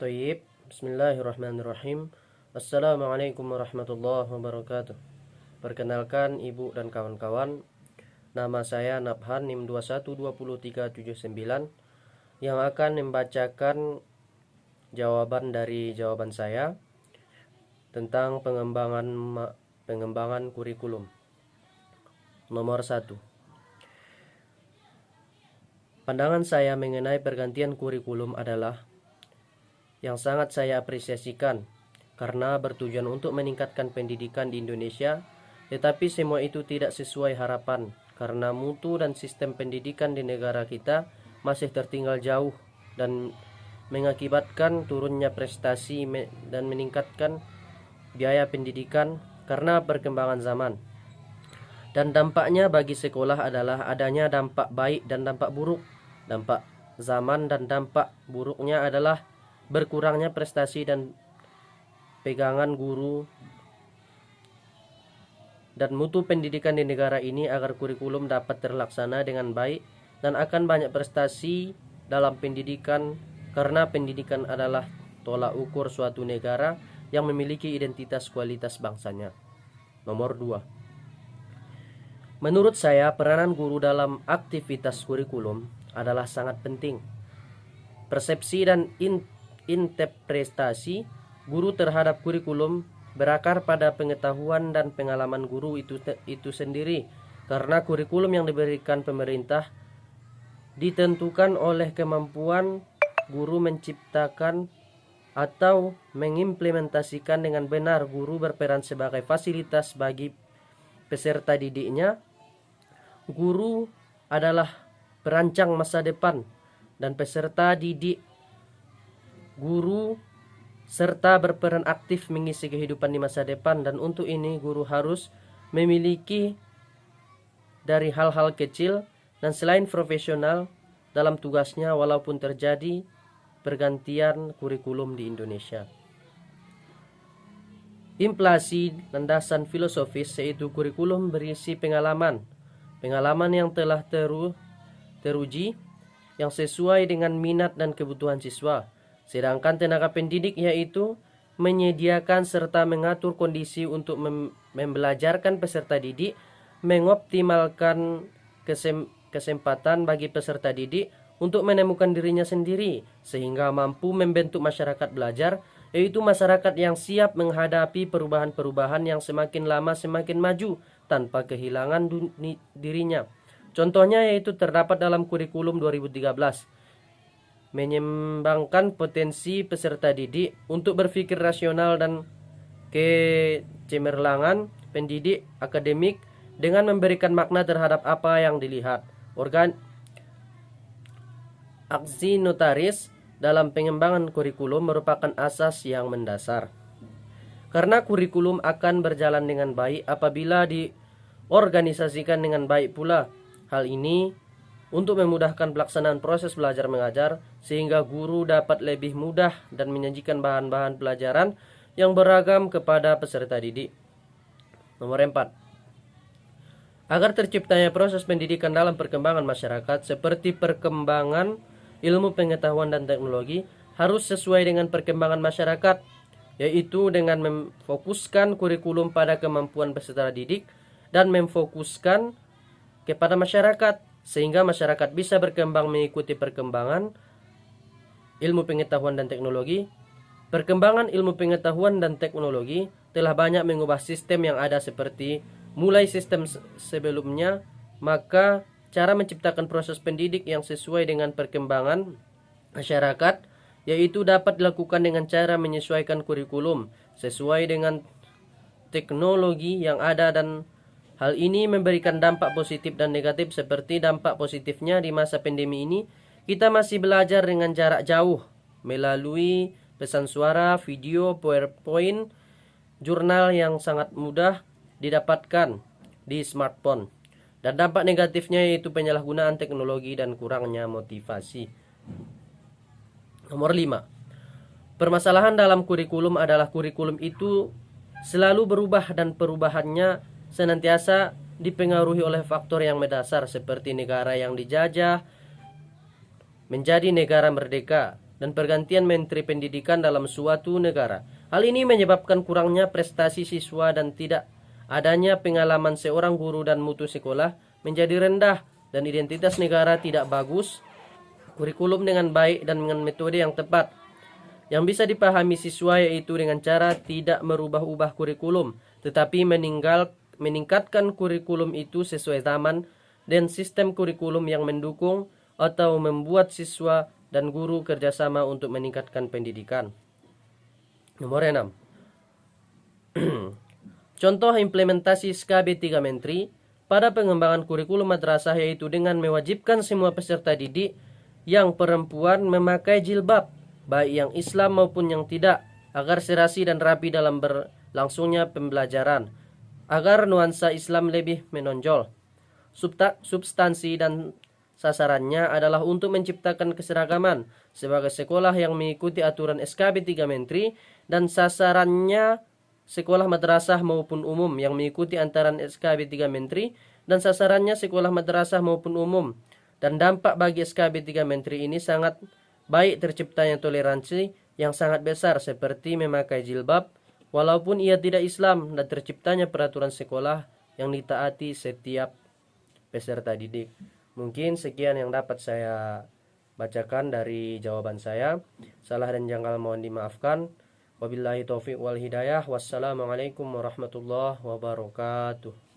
Toyib, Bismillahirrahmanirrahim. Assalamualaikum warahmatullahi wabarakatuh. Perkenalkan ibu dan kawan-kawan, nama saya Nabhan NIM 21203799 yang akan membacakan jawaban dari jawaban saya tentang pengembangan kurikulum. Nomor 1. Pandangan saya mengenai pergantian kurikulum adalah yang sangat saya apresiasikan karena bertujuan untuk meningkatkan pendidikan di Indonesia, tetapi semua itu tidak sesuai harapan karena mutu dan sistem pendidikan di negara kita masih tertinggal jauh dan mengakibatkan turunnya prestasi dan meningkatkan biaya pendidikan karena perkembangan zaman. Dan dampaknya bagi sekolah adalah adanya dampak baik dan dampak buruk. Dampak zaman dan dampak buruknya adalah berkurangnya prestasi dan pegangan guru dan mutu pendidikan di negara ini agar kurikulum dapat terlaksana dengan baik dan akan banyak prestasi dalam pendidikan karena pendidikan adalah tolak ukur suatu negara yang memiliki identitas kualitas bangsanya. Nomor 2. Menurut saya, peranan guru dalam aktivitas kurikulum adalah sangat penting. Persepsi dan interpretasi guru terhadap kurikulum berakar pada pengetahuan dan pengalaman guru itu sendiri, karena kurikulum yang diberikan pemerintah ditentukan oleh kemampuan guru menciptakan atau mengimplementasikan dengan benar. Guru berperan sebagai fasilitas bagi peserta didiknya. Guru adalah perancang masa depan dan peserta didik guru serta berperan aktif mengisi kehidupan di masa depan, dan untuk ini guru harus memiliki dari hal-hal kecil dan selain profesional dalam tugasnya walaupun terjadi pergantian kurikulum di Indonesia. Inflasi landasan filosofis yaitu kurikulum berisi pengalaman yang telah teruji yang sesuai dengan minat dan kebutuhan siswa. Sedangkan tenaga pendidik yaitu menyediakan serta mengatur kondisi untuk membelajarkan peserta didik, mengoptimalkan kesempatan bagi peserta didik untuk menemukan dirinya sendiri sehingga mampu membentuk masyarakat belajar, yaitu masyarakat yang siap menghadapi perubahan-perubahan yang semakin lama semakin maju tanpa kehilangan dirinya. Contohnya yaitu terdapat dalam kurikulum 2013. Menyembangkan potensi peserta didik untuk berpikir rasional dan kecemerlangan pendidik akademik dengan memberikan makna terhadap apa yang dilihat. Aksi notaris dalam pengembangan kurikulum merupakan asas yang mendasar. Karena kurikulum akan berjalan dengan baik apabila diorganisasikan dengan baik pula. Hal ini untuk memudahkan pelaksanaan proses belajar mengajar sehingga guru dapat lebih mudah dan menyajikan bahan-bahan pelajaran yang beragam kepada peserta didik. Nomor 4. Agar terciptanya proses pendidikan dalam perkembangan masyarakat seperti perkembangan ilmu pengetahuan dan teknologi harus sesuai dengan perkembangan masyarakat, yaitu dengan memfokuskan kurikulum pada kemampuan peserta didik dan memfokuskan kepada masyarakat sehingga masyarakat bisa berkembang mengikuti perkembangan ilmu pengetahuan dan teknologi. Perkembangan ilmu pengetahuan dan teknologi telah banyak mengubah sistem yang ada seperti mulai sistem sebelumnya, maka cara menciptakan proses pendidik yang sesuai dengan perkembangan masyarakat yaitu dapat dilakukan dengan cara menyesuaikan kurikulum sesuai dengan teknologi yang ada, dan hal ini memberikan dampak positif dan negatif. Seperti dampak positifnya di masa pandemi ini, kita masih belajar dengan jarak jauh melalui pesan suara, video, PowerPoint, jurnal yang sangat mudah didapatkan di smartphone. Dan dampak negatifnya yaitu penyalahgunaan teknologi dan kurangnya motivasi. Nomor 5. Permasalahan dalam kurikulum adalah kurikulum itu selalu berubah dan perubahannya senantiasa dipengaruhi oleh faktor yang mendasar seperti negara yang dijajah menjadi negara merdeka dan pergantian menteri pendidikan dalam suatu negara. Hal ini menyebabkan kurangnya prestasi siswa dan tidak adanya pengalaman seorang guru dan mutu sekolah menjadi rendah dan identitas negara tidak bagus. Kurikulum dengan baik dan dengan metode yang tepat yang bisa dipahami siswa yaitu dengan cara tidak merubah-ubah kurikulum, tetapi meningkatkan kurikulum itu sesuai zaman dan sistem kurikulum yang mendukung atau membuat siswa dan guru kerjasama untuk meningkatkan pendidikan. Nomor 6. Contoh implementasi SKB 3 Menteri pada pengembangan kurikulum madrasah yaitu dengan mewajibkan semua peserta didik yang perempuan memakai jilbab, baik yang Islam maupun yang tidak, agar serasi dan rapi dalam berlangsungnya pembelajaran, agar nuansa Islam lebih menonjol. Substansi dan sasarannya adalah untuk menciptakan keseragaman sebagai sekolah yang mengikuti aturan SKB 3 Menteri, dan sasarannya sekolah madrasah maupun umum yang mengikuti antara SKB 3 Menteri, dan sasarannya sekolah madrasah maupun umum. Dan dampak bagi SKB 3 Menteri ini sangat baik, terciptanya toleransi yang sangat besar seperti memakai jilbab walaupun ia tidak Islam, dan terciptanya peraturan sekolah yang ditaati setiap peserta didik. Mungkin sekian yang dapat saya bacakan dari jawaban saya. Salah dan janggal mohon dimaafkan. Wabillahi taufiq wal hidayah. Wassalamualaikum warahmatullahi wabarakatuh.